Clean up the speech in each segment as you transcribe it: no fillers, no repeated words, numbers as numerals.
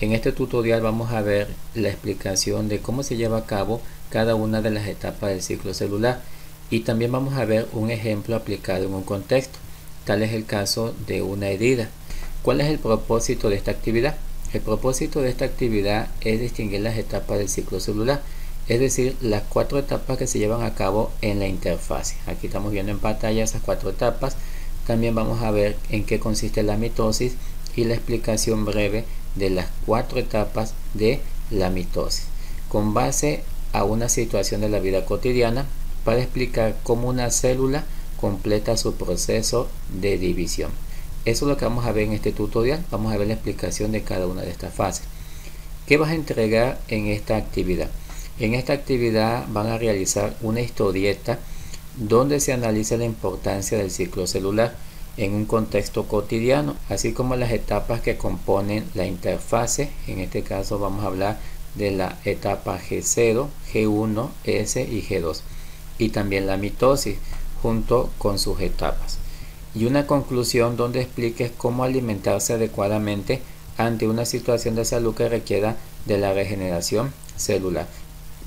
En este tutorial vamos a ver la explicación de cómo se lleva a cabo cada una de las etapas del ciclo celular y también vamos a ver un ejemplo aplicado en un contexto. Tal es el caso de una herida. ¿Cuál es el propósito de esta actividad? El propósito de esta actividad es distinguir las etapas del ciclo celular, es decir, las 4 etapas que se llevan a cabo en la interfase. Aquí estamos viendo en pantalla esas 4 etapas. También vamos a ver en qué consiste la mitosis y la explicación breve de las 4 etapas de la mitosis, con base a una situación de la vida cotidiana para explicar cómo una célula completa su proceso de división. Eso es lo que vamos a ver en este tutorial. Vamos a ver la explicación de cada una de estas fases. ¿Qué vas a entregar en esta actividad? En esta actividad van a realizar una historieta donde se analiza la importancia del ciclo celular en un contexto cotidiano, así como las etapas que componen la interfase. En este caso vamos a hablar de la etapa G0, G1, S y G2, y también la mitosis junto con sus etapas, y una conclusión donde expliques cómo alimentarse adecuadamente ante una situación de salud que requiera de la regeneración celular.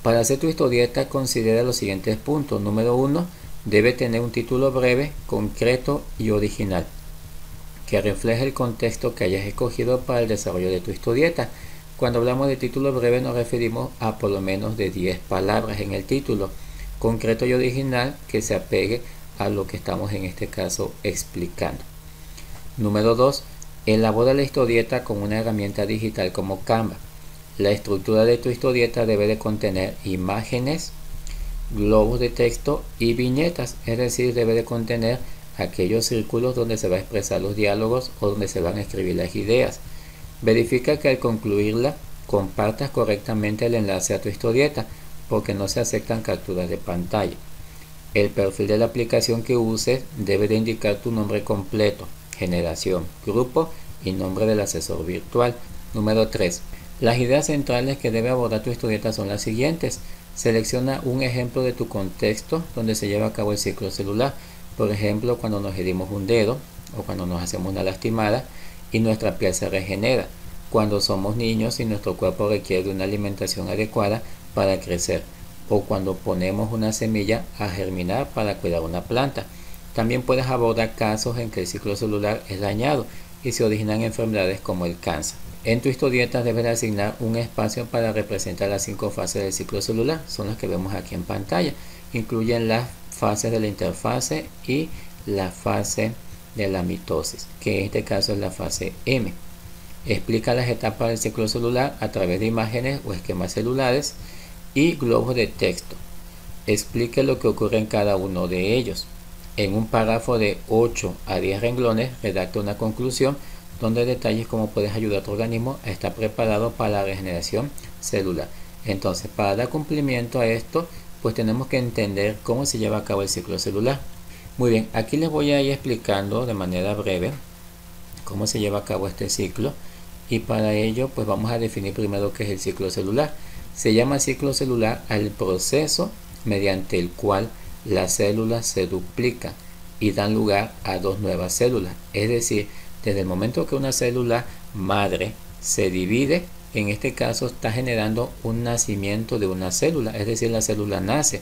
Para hacer tu historieta considera los siguientes puntos. Número 1, debe tener un título breve, concreto y original, que refleje el contexto que hayas escogido para el desarrollo de tu historieta. Cuando hablamos de título breve nos referimos a por lo menos de 10 palabras en el título. Concreto y original, que se apegue a lo que estamos en este caso explicando. Número 2, elabora la historieta con una herramienta digital como Canva. La estructura de tu historieta debe de contener imágenes, globos de texto y viñetas, es decir, debe de contener aquellos círculos donde se va a expresar los diálogos o donde se van a escribir las ideas. Verifica que al concluirla compartas correctamente el enlace a tu historieta, porque no se aceptan capturas de pantalla. El perfil de la aplicación que uses debe de indicar tu nombre completo, generación, grupo y nombre del asesor virtual. Número 3. Las ideas centrales que debe abordar tu historieta son las siguientes. Selecciona un ejemplo de tu contexto donde se lleva a cabo el ciclo celular. Por ejemplo, cuando nos herimos un dedo o cuando nos hacemos una lastimada y nuestra piel se regenera. Cuando somos niños y nuestro cuerpo requiere de una alimentación adecuada para crecer. O cuando ponemos una semilla a germinar para cuidar una planta. También puedes abordar casos en que el ciclo celular es dañado y se originan enfermedades como el cáncer. En tu historieta debes asignar un espacio para representar las 5 fases del ciclo celular. Son las que vemos aquí en pantalla. Incluyen las fases de la interfase y la fase de la mitosis, que en este caso es la fase M. Explica las etapas del ciclo celular a través de imágenes o esquemas celulares y globos de texto. Explique lo que ocurre en cada uno de ellos. En un párrafo de 8 a 10 renglones, redacta una conclusión donde detalles cómo puedes ayudar a tu organismo a estar preparado para la regeneración celular. Entonces, para dar cumplimiento a esto, pues tenemos que entender cómo se lleva a cabo el ciclo celular. Muy bien, aquí les voy a ir explicando de manera breve cómo se lleva a cabo este ciclo, y para ello pues vamos a definir primero qué es el ciclo celular. Se llama ciclo celular al proceso mediante el cual las células se duplican y dan lugar a 2 nuevas células, es decir, desde el momento que una célula madre se divide, en este caso está generando un nacimiento de una célula, es decir, la célula nace,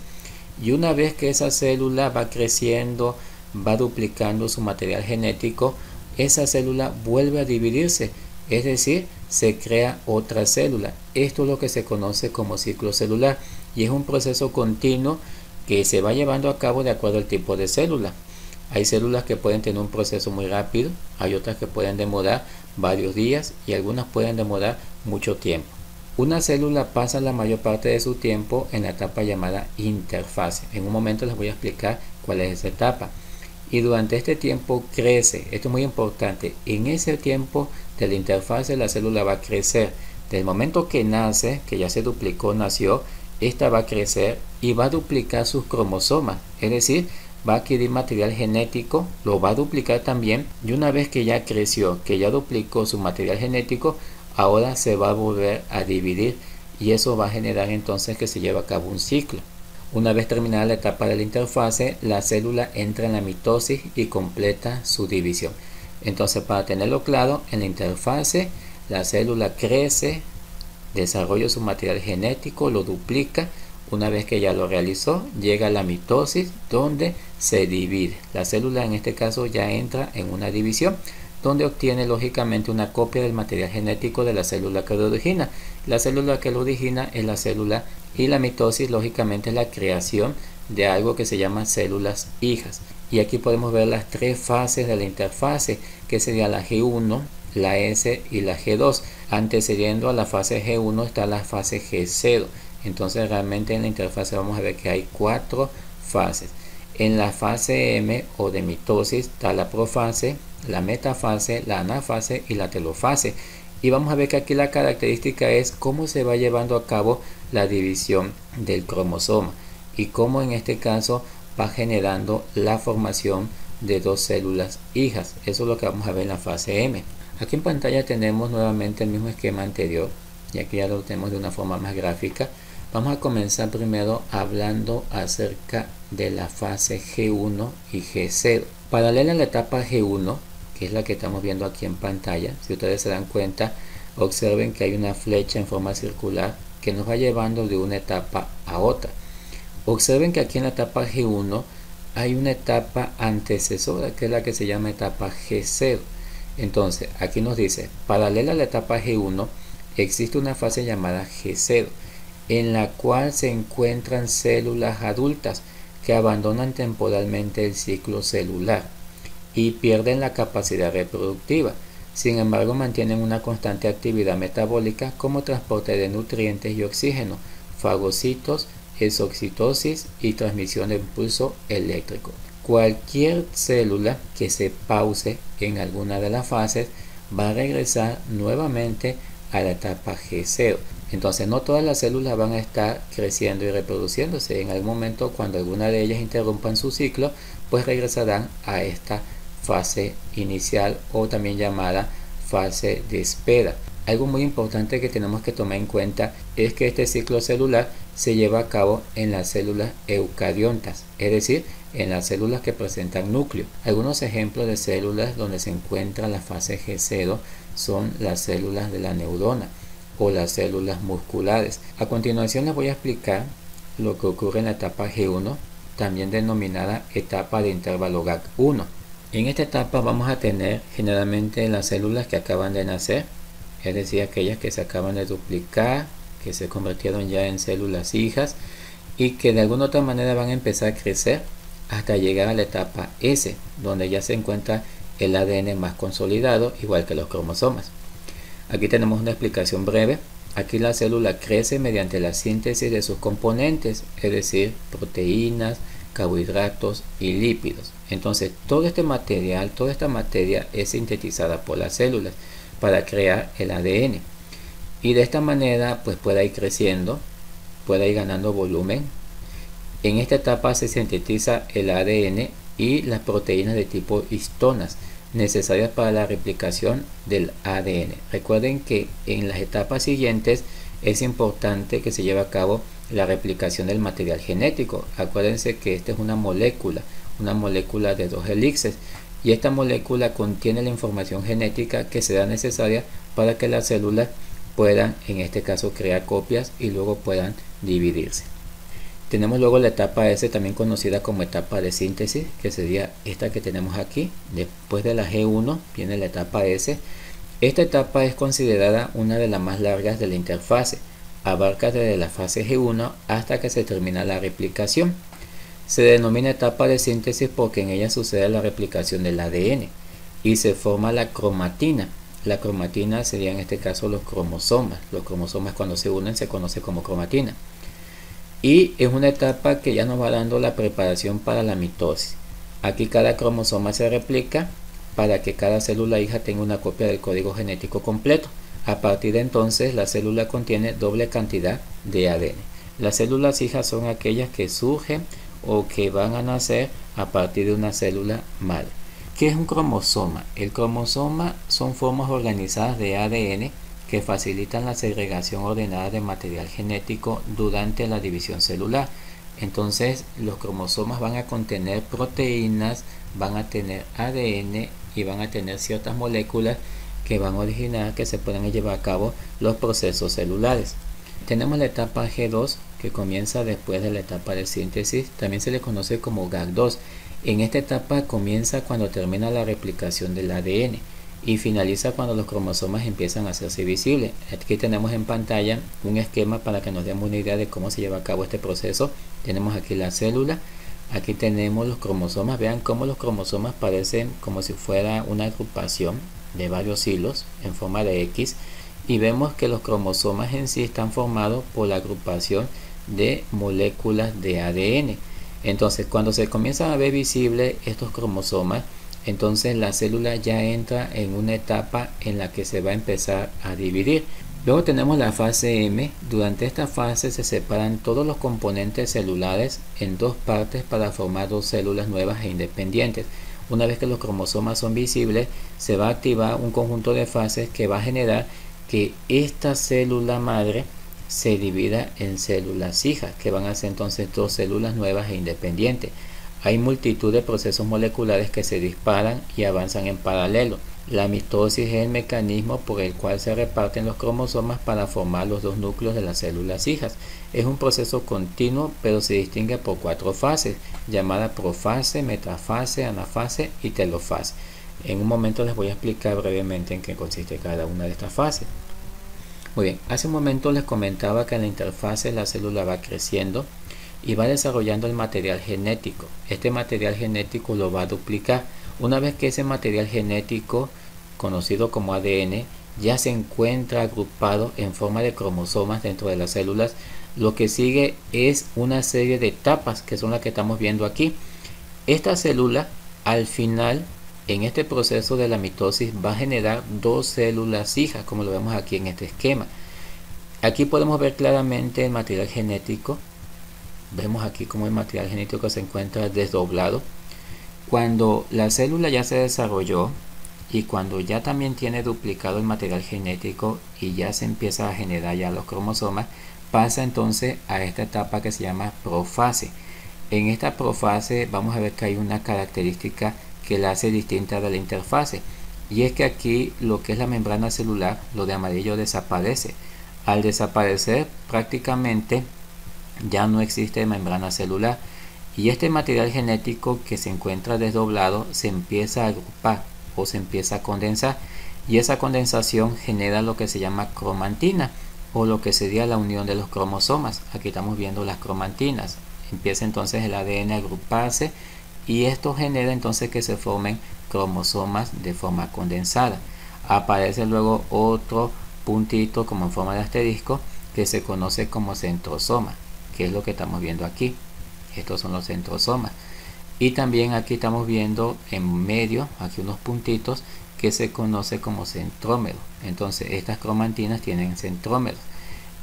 y una vez que esa célula va creciendo, va duplicando su material genético, esa célula vuelve a dividirse, es decir, se crea otra célula. Esto es lo que se conoce como ciclo celular y es un proceso continuo que se va llevando a cabo de acuerdo al tipo de célula. Hay células que pueden tener un proceso muy rápido, hay otras que pueden demorar varios días y algunas pueden demorar mucho tiempo. Una célula pasa la mayor parte de su tiempo en la etapa llamada interfase. En un momento les voy a explicar cuál es esa etapa. Y durante este tiempo crece. Esto es muy importante. En ese tiempo de la interfase la célula va a crecer. Desde el momento que nace, que ya se duplicó, nació, esta va a crecer y va a duplicar sus cromosomas. Es decir, va a adquirir material genético, lo va a duplicar también, y una vez que ya creció, que ya duplicó su material genético, ahora se va a volver a dividir y eso va a generar entonces que se lleve a cabo un ciclo. Una vez terminada la etapa de la interfase, la célula entra en la mitosis y completa su división. Entonces, para tenerlo claro, en la interfase La célula crece, desarrolla su material genético, lo duplica. Una vez que ya lo realizó, llega a la mitosis, donde se divide. La célula en este caso ya entra en una división, donde obtiene lógicamente una copia del material genético de la célula que lo origina. La célula que lo origina es la célula, y la mitosis lógicamente es la creación de algo que se llama células hijas. Y aquí podemos ver las tres fases de la interfase, que sería la G1, la S y la G2. Antecediendo a la fase G1 está la fase G0. Entonces realmente en la interfase vamos a ver que hay 4 fases. En la fase M o de mitosis está la profase, la metafase, la anafase y la telofase. Y vamos a ver que aquí la característica es cómo se va llevando a cabo la división del cromosoma y cómo en este caso va generando la formación de 2 células hijas. Eso es lo que vamos a ver en la fase M. Aquí en pantalla tenemos nuevamente el mismo esquema anterior, y aquí ya lo tenemos de una forma más gráfica. Vamos a comenzar primero hablando acerca de la fase G1 y G0. Paralela a la etapa G1, que es la que estamos viendo aquí en pantalla, si ustedes se dan cuenta, observen que hay una flecha en forma circular que nos va llevando de una etapa a otra. Observen que aquí en la etapa G1 hay una etapa antecesora, que es la que se llama etapa G0. Entonces, aquí nos dice, paralela a la etapa G1, existe una fase llamada G0, en la cual se encuentran células adultas que abandonan temporalmente el ciclo celular y pierden la capacidad reproductiva. Sin embargo, mantienen una constante actividad metabólica como transporte de nutrientes y oxígeno, fagocitos, exocitosis y transmisión de impulso eléctrico. Cualquier célula que se pause en alguna de las fases va a regresar nuevamente a la etapa G0. Entonces no todas las células van a estar creciendo y reproduciéndose. En algún momento, cuando alguna de ellas interrumpan su ciclo, pues regresarán a esta fase inicial, o también llamada fase de espera. Algo muy importante que tenemos que tomar en cuenta es que este ciclo celular se lleva a cabo en las células eucariontas, es decir, en las células que presentan núcleo. Algunos ejemplos de células donde se encuentra la fase G0 son las células de la neurona o las células musculares. A continuación les voy a explicar lo que ocurre en la etapa G1, también denominada etapa de intervalo GAC1. En esta etapa vamos a tener generalmente las células que acaban de nacer, es decir, aquellas que se acaban de duplicar, que se convirtieron ya en células hijas y que de alguna otra manera van a empezar a crecer hasta llegar a la etapa S, donde ya se encuentra el ADN más consolidado, igual que los cromosomas. Aquí tenemos una explicación breve. Aquí la célula crece mediante la síntesis de sus componentes, es decir, proteínas, carbohidratos y lípidos. Entonces todo este material, toda esta materia es sintetizada por las células para crear el ADN, y de esta manera pues puede ir creciendo, puede ir ganando volumen. En esta etapa se sintetiza el ADN y las proteínas de tipo histonas necesarias para la replicación del ADN. Recuerden que en las etapas siguientes es importante que se lleve a cabo la replicación del material genético. Acuérdense que esta es una molécula de 2 elixes, y esta molécula contiene la información genética que será necesaria para que las células puedan, en este caso, crear copias y luego puedan dividirse. Tenemos luego la etapa S, también conocida como etapa de síntesis, que sería esta que tenemos aquí. Después de la G1 viene la etapa S. Esta etapa es considerada una de las más largas de la interfase. Abarca desde la fase G1 hasta que se termina la replicación. Se denomina etapa de síntesis porque en ella sucede la replicación del ADN y se forma la cromatina. La cromatina sería en este caso los cromosomas. Los cromosomas, cuando se unen, se conoce como cromatina. Y es una etapa que ya nos va dando la preparación para la mitosis. Aquí cada cromosoma se replica para que cada célula hija tenga una copia del código genético completo. A partir de entonces la célula contiene doble cantidad de ADN. Las células hijas son aquellas que surgen o que van a nacer a partir de una célula madre. ¿Qué es un cromosoma? El cromosoma son formas organizadas de ADN que facilitan la segregación ordenada de material genético durante la división celular. Entonces los cromosomas van a contener proteínas, van a tener ADN y van a tener ciertas moléculas que van a originar que se puedan llevar a cabo los procesos celulares. Tenemos la etapa G2 que comienza después de la etapa de síntesis, también se le conoce como GAG2. En esta etapa comienza cuando termina la replicación del ADN y finaliza cuando los cromosomas empiezan a hacerse visibles. Aquí tenemos en pantalla un esquema para que nos demos una idea de cómo se lleva a cabo este proceso. Tenemos aquí la célula, aquí tenemos los cromosomas. Vean cómo los cromosomas parecen como si fuera una agrupación de varios hilos en forma de X, y vemos que los cromosomas en sí están formados por la agrupación de moléculas de ADN. Entonces, cuando se comienzan a ver visibles estos cromosomas, entonces la célula ya entra en una etapa en la que se va a empezar a dividir. Luego tenemos la fase M. Durante esta fase se separan todos los componentes celulares en dos partes para formar dos células nuevas e independientes. Una vez que los cromosomas son visibles, se va a activar un conjunto de fases que va a generar que esta célula madre se divida en células hijas, que van a ser entonces dos células nuevas e independientes. Hay multitud de procesos moleculares que se disparan y avanzan en paralelo. La mitosis es el mecanismo por el cual se reparten los cromosomas para formar los dos núcleos de las células hijas. Es un proceso continuo, pero se distingue por cuatro fases, llamadas profase, metafase, anafase y telofase. En un momento les voy a explicar brevemente en qué consiste cada una de estas fases. Muy bien, hace un momento les comentaba que en la interfase la célula va creciendo y va desarrollando el material genético. Este material genético lo va a duplicar. Una vez que ese material genético, conocido como ADN, ya se encuentra agrupado en forma de cromosomas dentro de las células, lo que sigue es una serie de etapas que son las que estamos viendo aquí. Esta célula, al final, en este proceso de la mitosis, va a generar dos células hijas, como lo vemos aquí en este esquema. Aquí podemos ver claramente el material genético. Vemos aquí cómo el material genético se encuentra desdoblado. Cuando la célula ya se desarrolló y cuando ya también tiene duplicado el material genético y ya se empieza a generar ya los cromosomas, pasa entonces a esta etapa que se llama profase. En esta profase vamos a ver que hay una característica que la hace distinta de la interfase, y es que aquí lo que es la membrana celular, lo de amarillo, desaparece. Al desaparecer, prácticamente ya no existe membrana celular, y este material genético que se encuentra desdoblado se empieza a agrupar o se empieza a condensar, y esa condensación genera lo que se llama cromatina, o lo que sería la unión de los cromosomas. Aquí estamos viendo las cromantinas. Empieza entonces el ADN a agruparse y esto genera entonces que se formen cromosomas de forma condensada. Aparece luego otro puntito como en forma de asterisco que se conoce como centrosoma, que es lo que estamos viendo aquí. Estos son los centrosomas. Y también aquí estamos viendo en medio, aquí unos puntitos que se conoce como centrómeros. Entonces estas cromantinas tienen centrómeros.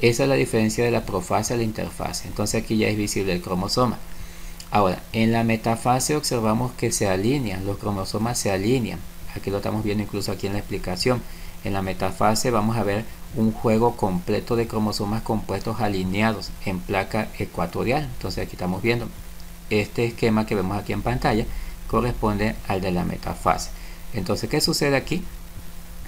Esa es la diferencia de la profase a la interfase. Entonces aquí ya es visible el cromosoma. Ahora, en la metafase observamos que se alinean, los cromosomas se alinean. Aquí lo estamos viendo incluso aquí en la explicación. En la metafase vamos a ver un juego completo de cromosomas compuestos alineados en placa ecuatorial. Entonces aquí estamos viendo este esquema que vemos aquí en pantalla, corresponde al de la metafase. Entonces, ¿qué sucede aquí?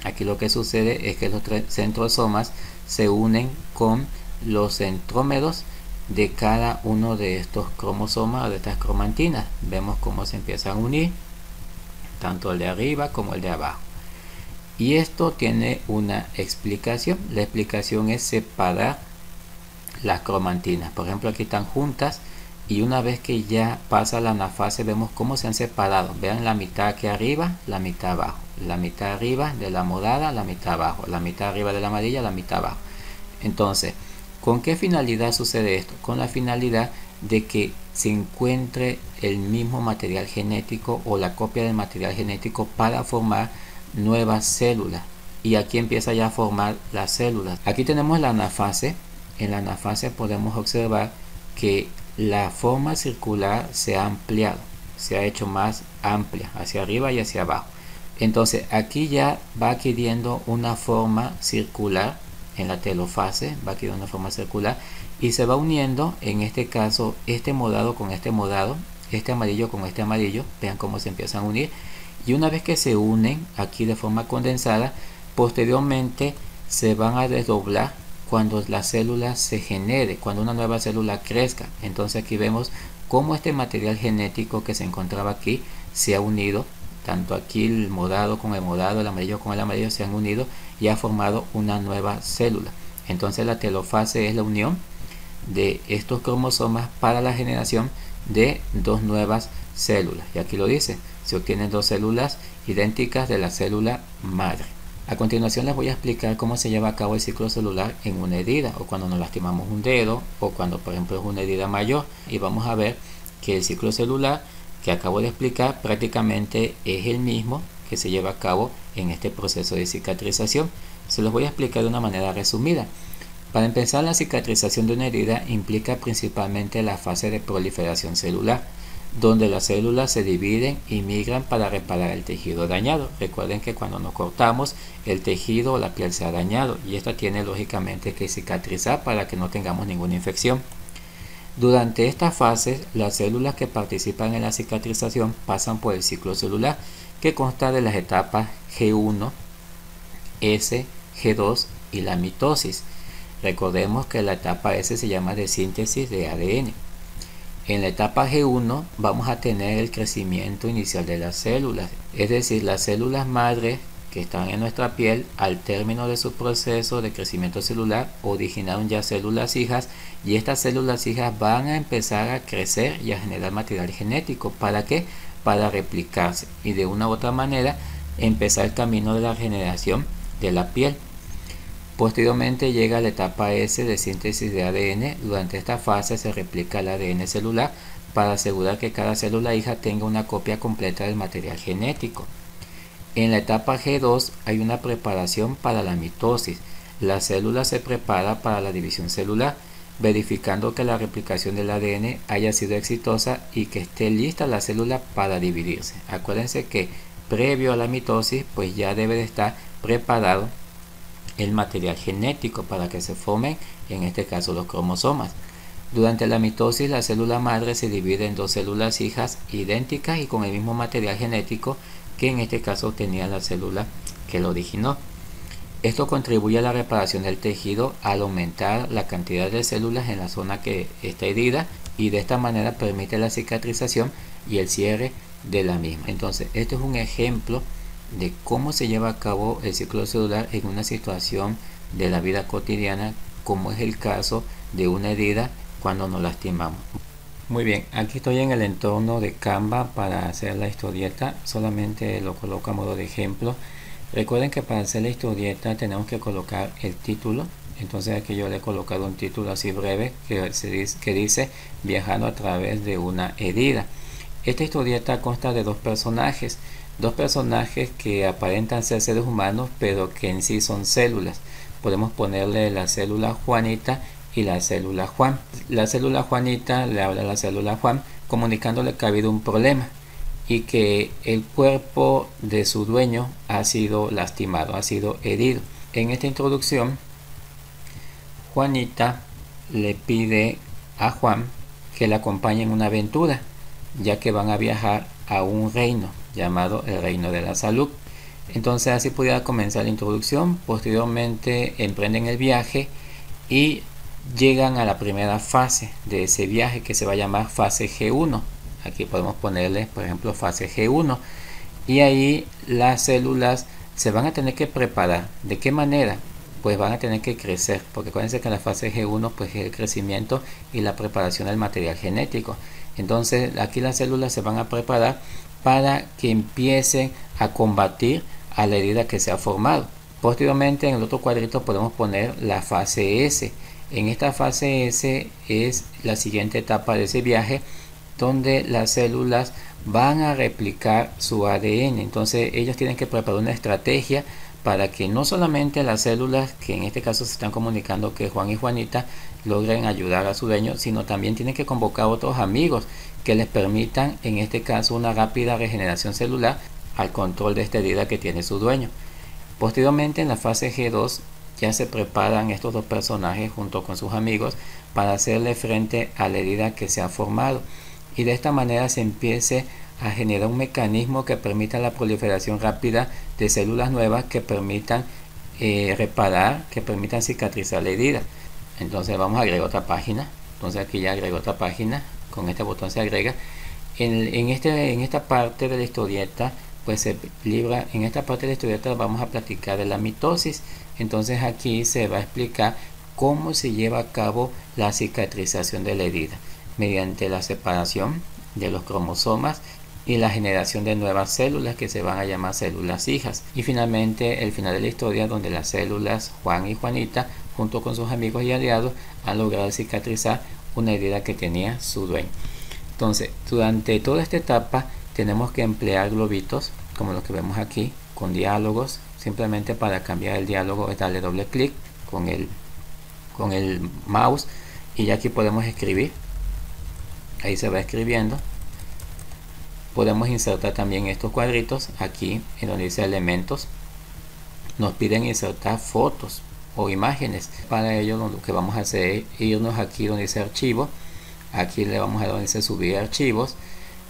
Aquí lo que sucede es que los tres centrosomas se unen con los centrómeros de cada uno de estos cromosomas o de estas cromantinas. Vemos cómo se empiezan a unir, tanto el de arriba como el de abajo. Y esto tiene una explicación. La explicación es separar las cromantinas. Por ejemplo, aquí están juntas y una vez que ya pasa la anafase vemos cómo se han separado. Vean la mitad aquí arriba, la mitad abajo. La mitad arriba de la morada, la mitad abajo. La mitad arriba de la amarilla, la mitad abajo. Entonces, ¿con qué finalidad sucede esto? Con la finalidad de que se encuentre el mismo material genético o la copia del material genético para formar nuevas células. Y aquí empieza ya a formar las células. Aquí tenemos la anafase. En la anafase podemos observar que la forma circular se ha ampliado, se ha hecho más amplia hacia arriba y hacia abajo. Entonces aquí ya va adquiriendo una forma circular. En la telofase va adquiriendo una forma circular y se va uniendo, en este caso, este morado con este morado, este amarillo con este amarillo. Vean cómo se empiezan a unir, y una vez que se unen aquí de forma condensada, Posteriormente se van a desdoblar cuando la célula se genere, cuando una nueva célula crezca. Entonces aquí vemos cómo este material genético que se encontraba aquí se ha unido, tanto aquí el morado con el morado, el amarillo con el amarillo se han unido y ha formado una nueva célula. Entonces la telofase es la unión de estos cromosomas para la generación de dos nuevas células. Y aquí lo dice, se obtienen dos células idénticas de la célula madre. A continuación les voy a explicar cómo se lleva a cabo el ciclo celular en una herida, o cuando nos lastimamos un dedo, o cuando por ejemplo es una herida mayor. Y vamos a ver que el ciclo celular que acabo de explicar prácticamente es el mismo que se lleva a cabo en este proceso de cicatrización. Se los voy a explicar de una manera resumida. Para empezar, la cicatrización de una herida implica principalmente la fase de proliferación celular, donde las células se dividen y migran para reparar el tejido dañado. Recuerden que cuando nos cortamos, el tejido o la piel se ha dañado y esta tiene lógicamente que cicatrizar para que no tengamos ninguna infección. Durante esta fase, las células que participan en la cicatrización pasan por el ciclo celular, que consta de las etapas G1, S, G2 y la mitosis. Recordemos que la etapa S se llama de síntesis de ADN. En la etapa G1 vamos a tener el crecimiento inicial de las células, es decir, las células madres que están en nuestra piel al término de su proceso de crecimiento celular originaron ya células hijas y estas células hijas van a empezar a crecer y a generar material genético. ¿Para qué? Para replicarse y de una u otra manera empezar el camino de la regeneración de la piel. Posteriormente llega la etapa S de síntesis de ADN. Durante esta fase se replica el ADN celular para asegurar que cada célula hija tenga una copia completa del material genético. En la etapa G2 hay una preparación para la mitosis. La célula se prepara para la división celular, verificando que la replicación del ADN haya sido exitosa y que esté lista la célula para dividirse. Acuérdense que previo a la mitosis pues ya debe de estar preparado el material genético para que se formen, en este caso, los cromosomas. Durante la mitosis, la célula madre se divide en dos células hijas idénticas y con el mismo material genético que en este caso tenía la célula que lo originó. Esto contribuye a la reparación del tejido al aumentar la cantidad de células en la zona que está herida y de esta manera permite la cicatrización y el cierre de la misma. Entonces, este es un ejemplo de cómo se lleva a cabo el ciclo celular en una situación de la vida cotidiana, como es el caso de una herida cuando nos lastimamos. Muy bien, aquí estoy en el entorno de Canva para hacer la historieta, solamente lo coloco a modo de ejemplo. Recuerden que para hacer la historieta tenemos que colocar el título. Entonces aquí yo le he colocado un título así breve que dice viajando a través de una herida. Esta historieta consta de dos personajes que aparentan ser seres humanos pero que en sí son células. Podemos ponerle la célula Juanita y la célula Juan. La célula Juanita le habla a la célula Juan comunicándole que ha habido un problema y que el cuerpo de su dueño ha sido lastimado, ha sido herido. En esta introducción, Juanita le pide a Juan que le acompañe en una aventura, ya que van a viajar a un reino llamado el Reino de la Salud. Entonces así pudiera comenzar la introducción. Posteriormente emprenden el viaje y llegan a la primera fase de ese viaje, que se va a llamar fase G1. Aquí podemos ponerle por ejemplo fase G1 y ahí las células se van a tener que preparar. ¿De qué manera? Pues van a tener que crecer, porque acuérdense que en la fase G1 pues es el crecimiento y la preparación del material genético. Entonces aquí las células se van a preparar para que empiecen a combatir a la herida que se ha formado. Posteriormente en el otro cuadrito podemos poner la fase S. En esta fase S es la siguiente etapa de ese viaje, donde las células van a replicar su ADN. Entonces ellos tienen que preparar una estrategia para que no solamente las células que en este caso se están comunicando, que Juan y Juanita, logren ayudar a su dueño, sino también tienen que convocar a otros amigos que les permitan en este caso una rápida regeneración celular al control de esta herida que tiene su dueño. Posteriormente en la fase G2 ya se preparan estos dos personajes junto con sus amigos para hacerle frente a la herida que se ha formado y de esta manera se empiece a generar un mecanismo que permita la proliferación rápida de células nuevas que permitan reparar, que permitan cicatrizar la herida. Entonces vamos a agregar otra página. Entonces aquí ya agrego otra página, con este botón se agrega. En esta parte de la historieta, pues se libra, en esta parte de la historieta vamos a platicar de la mitosis. Entonces aquí se va a explicar cómo se lleva a cabo la cicatrización de la herida, mediante la separación de los cromosomas y la generación de nuevas células que se van a llamar células hijas. Y finalmente el final de la historia, donde las células Juan y Juanita, junto con sus amigos y aliados, han logrado cicatrizar una herida que tenía su dueño. Entonces, durante toda esta etapa tenemos que emplear globitos, como los que vemos aquí, con diálogos. Simplemente para cambiar el diálogo es darle doble clic con el mouse y ya aquí podemos escribir. Ahí se va escribiendo. Podemos insertar también estos cuadritos aquí en donde dice elementos. Nos piden insertar fotos o imágenes. Para ello lo que vamos a hacer es irnos aquí donde dice archivo. Aquí le vamos a dar donde dice subir archivos.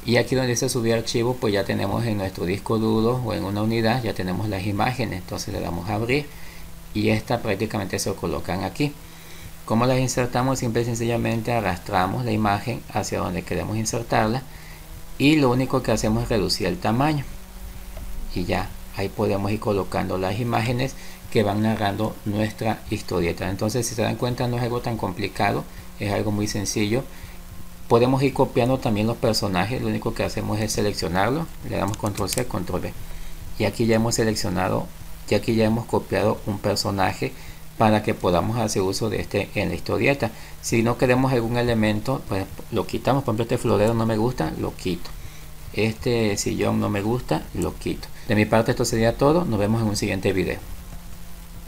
Y aquí donde dice subir archivos, pues ya tenemos en nuestro disco duro o en una unidad, ya tenemos las imágenes. Entonces le damos a abrir y estas prácticamente se colocan aquí. ¿Cómo las insertamos? Simple y sencillamente arrastramos la imagen hacia donde queremos insertarla y lo único que hacemos es reducir el tamaño y ya ahí podemos ir colocando las imágenes que van narrando nuestra historieta. Entonces, si se dan cuenta, no es algo tan complicado, es algo muy sencillo. Podemos ir copiando también los personajes, lo único que hacemos es seleccionarlo, le damos control C, control V y aquí ya hemos seleccionado, y aquí ya hemos copiado un personaje para que podamos hacer uso de este en la historieta. Si no queremos algún elemento, pues lo quitamos. Por ejemplo, este florero no me gusta, lo quito. Este sillón no me gusta, lo quito. De mi parte esto sería todo, nos vemos en un siguiente video.